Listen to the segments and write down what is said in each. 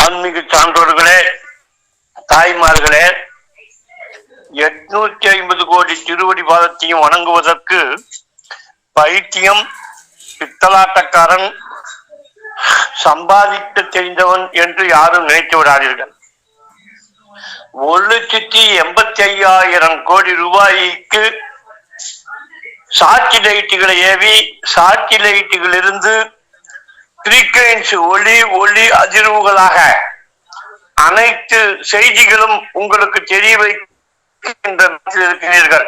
ஆன்மீக சான்றோர்களே, தாய்மார்களே, 850 கோடி திருவடி பாதத்தையும் வணங்குவதற்கு பைத்தியம், பித்தலாட்டக்காரன், சம்பாதிக்க தெரிந்தவன் என்று யாரும் நினைத்து விடாதீர்கள். 1,85,000 கோடி ரூபாய்க்கு சாட்டிலைட்டுகளை ஏவி சாட்டிலைட்டுகளிலிருந்து ஃப்ரீக்வென்சி ஒளி அதிர்வுகளாக அனைத்து செய்திகளும் உங்களுக்கு தெரிய வைக்கின்றீர்கள்.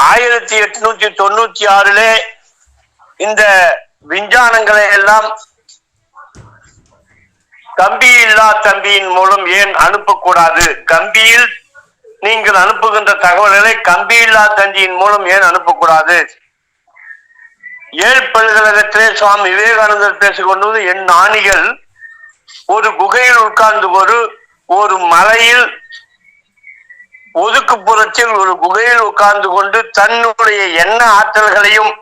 1896 இந்த விஞ்ஞானங்களை எல்லாம் கம்பியில்லா தம்பியின் மூலம் ஏன் அனுப்பக்கூடாது? கம்பியில் நீங்கள் அனுப்புகின்ற தகவல்களை கம்பியில்லா தந்தியின் மூலம் ஏன் அனுப்பக்கூடாது? ஏழ் பல்கழகத்திலே சுவாமி விவேகானந்தர் பேசிக்கொண்டது, என் ஞானிகள் ஒரு குகையில் உட்கார்ந்து ஒரு மலையில் ஒதுக்குப்புறத்தில் ஒரு குகையில் உட்கார்ந்து கொண்டு தன்னுடைய எண்ண ஆற்றல்களையும்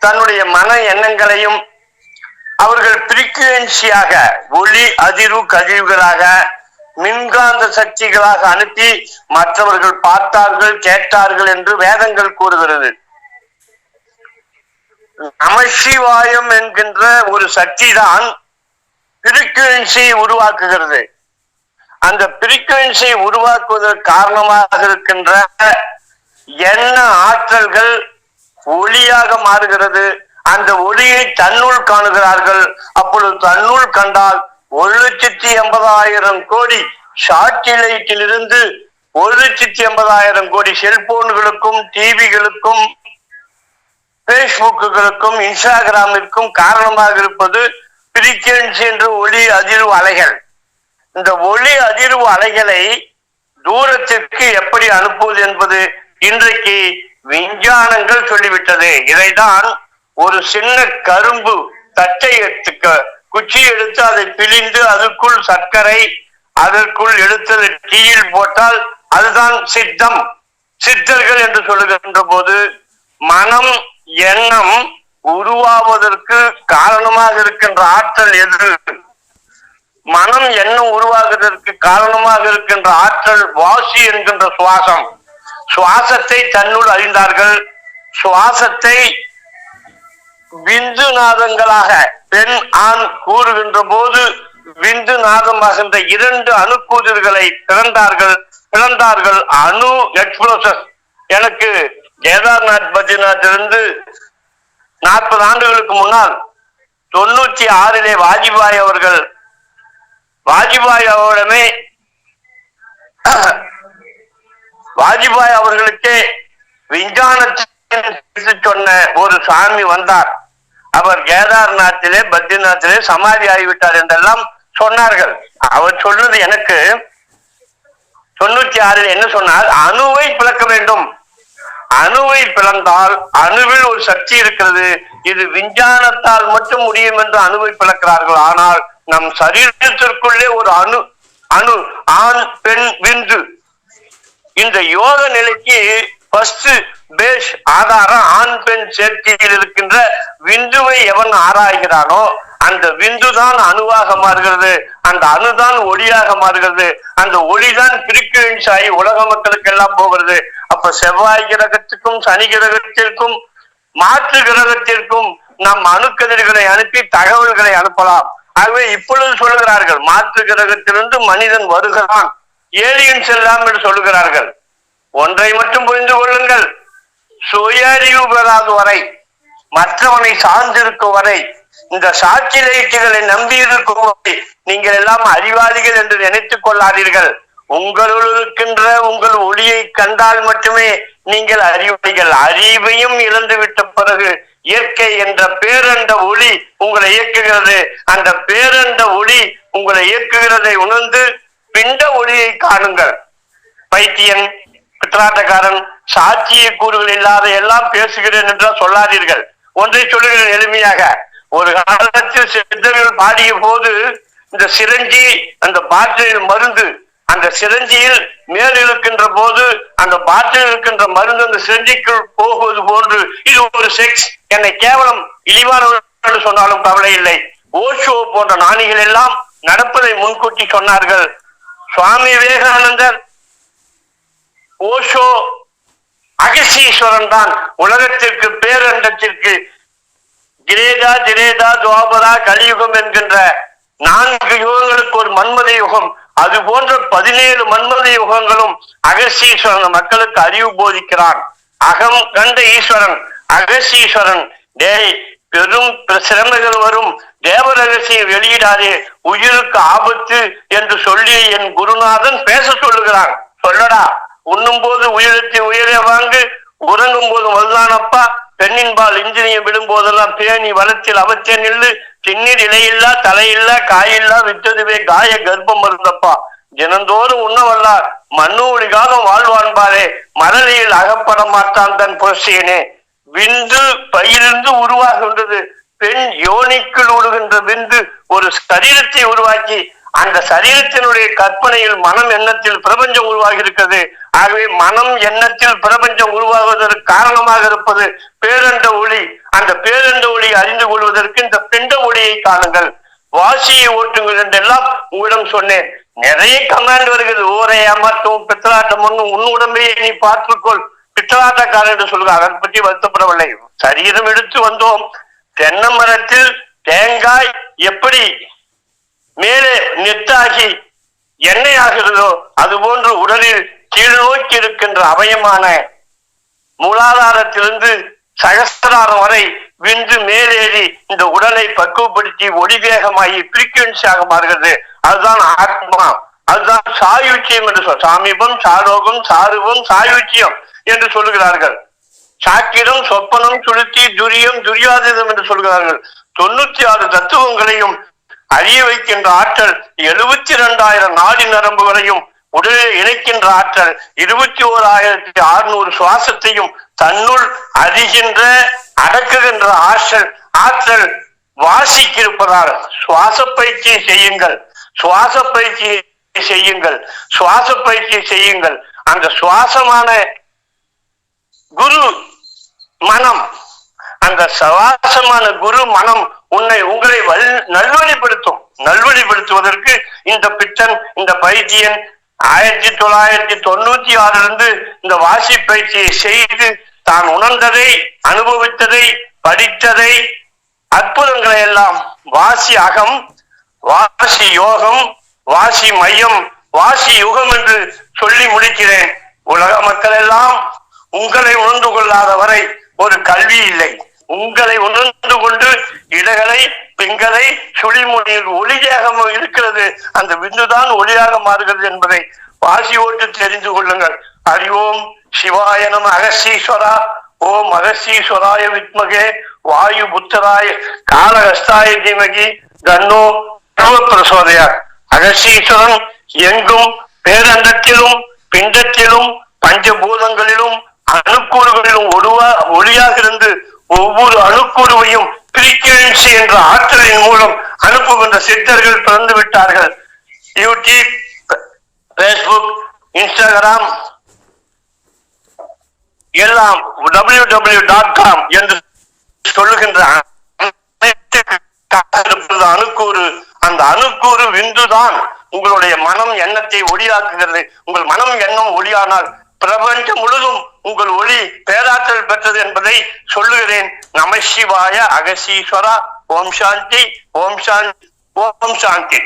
தன்னுடைய மன எண்ணங்களையும் அவர்கள் பிரிக்குவென்சியாக ஒளி அதிர்வு கதிர்களாக மின்காந்த சக்திகளாக அனுப்பி மற்றவர்கள் பார்த்தார்கள், கேட்டார்கள் என்று வேதங்கள் கூறுகிறது. நமசிவாயம் என்கின்ற ஒரு சக்தி தான் பிரிக்குவென்சியை உருவாக்குகிறது. அந்த பிரிக்குவென்சியை உருவாக்குவதற்கு காரணமாக இருக்கின்ற எண்ண ஆற்றல்கள் ஒளியாக மாறுகிறது. அந்த ஒளியை தன்னுள் காணுகிறார்கள். அப்பொழுது தன்னுள் கண்டால் 1,80,000 கோடி சாட்டிலைட்டிலிருந்து 1,80,000 கோடி செல்போன்களுக்கும், டிவிகளுக்கும், பேஸ்புக்குகளுக்கும், இன்ஸ்டாகிராமிற்கும் காரணமாக இருப்பது பிரிக்குவென்சி என்ற ஒளி அதிர்வு அலைகள். இந்த ஒளி அதிர்வு அலைகளை தூரத்திற்கு எப்படி அனுப்புவது என்பது இன்றைக்கு விஞ்ஞானங்கள் சொல்லிவிட்டது. இதைதான் ஒரு சின்ன கரும்பு தட்டை குச்சி எடுத்து அதை பிழிந்து அதற்குள் சர்க்கரை, அதற்குள் எடுத்து டீயில் போட்டால் அதுதான் சித்தர்கள் என்று சொல்லுகின்ற போது, மனம் எண்ணம் உருவாவதற்கு காரணமாக இருக்கின்ற ஆற்றல் எது? மனம் எண்ணம் உருவாகுவதற்கு காரணமாக இருக்கின்ற ஆற்றல் வாசி என்கின்ற சுவாசம். சுவாசத்தை தன்னுள் அறிந்தார்கள். சுவாசத்தை விந்து நாதங்களாக பெண் ஆண் கூறுகின்ற போது விந்து நாதமாகின்ற 2 அணுக்கூதிர்களை பிறந்தார்கள். அணு எக்ஸ்ப்ளோசன். எனக்கு கேதார்நாத் பத்ரிநாத் இருந்து 40 ஆண்டுகளுக்கு முன்னால் 96 வாஜ்பாய் அவர்களுக்கே விஞ்ஞானத்தை சொன்ன ஒரு சாமி வந்தார். அவர் கேதார்நாத்திலே பத்ரிநாத்திலே சமாதி ஆகிவிட்டார் என்றெல்லாம் சொன்னார்கள். அவர் சொன்னது எனக்கு 96 என்ன சொன்னார்? அணுவை பிளக்க வேண்டும். அணுவை பிளந்தால் அணுவில் ஒரு சக்தி இருக்கிறது. இது விஞ்ஞானத்தால் மட்டும் முடியும் என்று அணுவை பிளக்கிறார்கள். ஆனால் நம் சரீரத்திற்குள்ளே ஒரு அணு ஆண் பெண் விந்து. இந்த யோக நிலைக்கு ஃபர்ஸ்ட் பேஸ் ஆதாரம் ஆண் பெண் சேர்க்கையில் இருக்கின்ற விந்துவை எவன் ஆராய்கிறானோ அந்த விந்துதான் அணுவாக மாறுகிறது. அந்த அணுதான் ஒளியாக மாறுகிறது. அந்த ஒளிதான் பிரிக்குவென்சி ஆகி உலக மக்களுக்கு எல்லாம் போகிறது. அப்ப செவ்வாய் கிரகத்திற்கும் சனி கிரகத்திற்கும் மாற்று கிரகத்திற்கும் நம் அணுக்கதிர்களை அனுப்பி தகவல்களை அனுப்பலாம். ஆகவே இப்பொழுது சொல்லுகிறார்கள், மாற்று கிரகத்திலிருந்து மனிதன் வருகிறான், ஏலியன்ஸ் எல்லாம் என்று சொல்லுகிறார்கள். ஒன்றை மட்டும் புரிந்து கொள்ளுங்கள், சுயறிவு பெறாத வரை, மற்றவனை சார்ந்திருக்கும் வரை, இந்த சாட்சிலைட்டுகளை நம்பி இருக்கும் வரை நீங்கள் எல்லாம் அறிவாளிகள் என்று நினைத்துக் கொள்ளாதீர்கள். உங்களுள் இருக்கின்ற உங்கள் ஒளியை கண்டால் மட்டுமே நீங்கள் அறிவாளிகள். அறிவையும் இழந்து விட்ட பிறகு இயற்கை என்ற பேரண்ட ஒளி உங்களை இயக்குகிறது. அந்த பேரண்ட ஒளி உங்களை இயக்குகிறதை உணர்ந்து பிண்ட ஒளியை காணுங்கள். பைத்தியன், பித்தலாட்டக்காரன், சாட்சிய கூறுகள் இல்லாத எல்லாம் பேசுகிறேன் என்றால் சொல்லாதீர்கள். ஒன்றை சொல்லுகிறேன் எளிமையாக. ஒரு காலத்தில் சித்தர்கள் பாடிய போது இந்த சிரஞ்சி, அந்த பாட்டில் மருந்து, அந்த சிரஞ்சியில் மேல் இருக்கின்ற போது அந்த பாட்டில் இருக்கின்ற மருந்து அந்த சிரஞ்சிக்குள் போகுவது போன்று இது ஒரு செக்ஸ். என்னை கேவலம் இழிவானவர்கள் சொன்னாலும் கவலை இல்லை. ஓஷோ போன்ற ஞானிகள் எல்லாம் நடப்பதை முன்கூட்டி சொன்னார்கள். சுவாமி விவேகானந்தர், ஓஷோ, அகஸ்தீஸ்வரன் தான் உலகத்திற்கு பேரண்டத்திற்கு கிரேதா திரேதா துவாபரா கலியுகம் என்கின்ற 4 யுகங்களுக்கு ஒரு மன்மத யுகம், அது போன்ற 17 மன்மத யுகங்களும் அகஸ்தீஸ்வரன் மக்களுக்கு அறிவு போதிக்கிறான். அகம் கண்ட ஈஸ்வரன் அகஸ்தீஸ்வரன். பெரும் சிரமைகள் வரும், தேவ ரகசியம் வெளியிடாதே, உயிருக்கு ஆபத்து என்று சொல்லி என் குருநாதன் பேச சொல்லுகிறான். சொல்லடா, உண்ணும் போது உயிரத்தின் உயிரை வாங்கு, உறங்கும் போது வல்லானப்பா, பெண்ணின்பால் இந்திரியம் விடும் போதெல்லாம் பேணி வளத்தில் அவற்றே நில்லு, திண்ணீர் இலையில்லா தலையில்லா காயில்லா வித்ததுவே காய கர்ப்பம் மருந்தப்பா, தினந்தோறும் உண்ணவல்லார் மண்ணூடி காலம் வாழ்வான்பாரே, மரளியில் அகப்பட மாட்டான் தன் புரட்சியனே. விந்து பயிலிருந்து உருவாகின்றது, பெண் யோனிக்குள் ஊடுகின்ற விந்து ஒரு சரீரத்தை உருவாக்கி அந்த சரீரத்தினுடைய கற்பனையில் மனம் எண்ணத்தில் பிரபஞ்சம் உருவாகி இருக்கிறது. ஆகவே மனம் எண்ணத்தில் பிரபஞ்சம் உருவாகுவதற்கு காரணமாக இருப்பது பேரண்ட ஒளி. அந்த பேரண்ட ஒளியை அறிந்து கொள்வதற்கு இந்த பிண்ட ஒளியை காணுங்கள், வாசியை ஓட்டுங்கள் என்றெல்லாம் உங்களிடம் சொன்னேன். நிறைய கமாண்ட் வருகிறது, ஊரை ஏமாற்றவும் பித்தலாட்டம் ஒன்றும் உன் உடம்பையே நீ பார்த்துக்கொள், பித்தலாட்டக்காரன் என்று சொல்லுங்க. அதை பற்றி வருத்தப்படவில்லை. சரீரம் எடுத்து வந்தோம். தென்னை மரத்தில் தேங்காய் எப்படி மேலே நெத்தாகி எண்ணெய் ஆகிறதோ அதுபோன்று உடலில் கீழ் நோக்கி இருக்கின்ற அவயமான மூலாதாரத்திலிருந்து சகஸ்திராரம் வரை விந்து மேலேறி இந்த உடலை பக்குவப்படுத்தி ஒளிவேகமாகி பிரீக்குவன்சியாக மாறுகிறது. அதுதான் ஆத்மா, அதுதான் சாயுச்சியம் என்று சாமீபம், சாரோகம், சாருவம், சாயுச்சியம் என்று சொல்லுகிறார்கள். சாக்கிரம், சொப்பனம், சுளுத்தி, துரியம், துரியாதீதம் என்று சொல்கிறார்கள். 96 தத்துவங்களையும் அறிய வைக்கின்ற ஆற்றல் 72,000 நாடி நரம்புகளையும் உடலில் இணைக்கின்ற ஆற்றல் 21,600 சுவாசத்தையும் தன்னுள் அறிகின்ற அடக்குகின்ற ஆற்றல் வாசிக்கு இருப்பதால் சுவாச பயிற்சி செய்யுங்கள், சுவாச பயிற்சி செய்யுங்கள், சுவாச பயிற்சி செய்யுங்கள். அந்த சுவாசமான குரு மனம், அந்த சுவாசமான குரு மனம் உங்களை நல்வழிப்படுத்தும். நல்வழிப்படுத்துவதற்கு இந்த பித்தன், இந்த பைத்தியன் 1996 இந்த வாசி பயிற்சியை செய்து தான் உணர்ந்ததை, அனுபவித்ததை, படித்ததை, அற்புதங்களை எல்லாம் வாசி அகம், வாசி யோகம், வாசி மையம், வாசி யுகம் என்று சொல்லி முடிக்கிறேன். உலக மக்கள் எல்லாம் உங்களை உணர்ந்து கொள்ளாத வரை ஒரு கல்வி இல்லை. உங்களை உணர்ந்து கொண்டு இடகளை பெண்களை சுழிமொழியில் ஒளியாக இருக்கிறது, அந்த விந்துதான் ஒளியாக மாறுகிறது என்பதை வாசி ஓட்டு தெரிந்து கொள்ளுங்கள். அறிவோம் சிவாய நம அகஸ்தீஸ்வரா, ஓம் அகஸ்தீஸ்வராய வித்மகே வாயு புத்தராய காலஹஸ்தாய தீமகி தன்னோ பிரசோதயா. அகஸ்தீஸ்வரன் எங்கும் பேரண்டத்திலும் பிண்டத்திலும் பஞ்சபூதங்களிலும் அணுக்கூறுகளிலும் ஒளியாக இருந்து ஒவ்வொரு அணுக்கூறுவையும் பிரீக்குவன்சி என்ற ஆற்றலின் மூலம் அனுப்புகின்ற சித்தர்கள் பிறந்து விட்டார்கள். யூடியூப், பேஸ்புக், இன்ஸ்டாகிராம் எல்லாம் www.com என்று சொல்லுகின்ற அணுக்கூறு, அந்த அணுக்கூறு விந்துதான் உங்களுடைய மனம் எண்ணத்தை ஒளியாக்குகிறது. உங்கள் மனம் எண்ணம் ஒளியானால் பிரபஞ்சம் முழுதும் உங்கள் ஒளி பேராற்றல் பெற்றது என்பதை சொல்லுகிறேன். நம சிவாய அகஸ்தீஸ்வரா. ஓம் சாந்தி, ஓம் சாந்தி, ஓம் சாந்தி.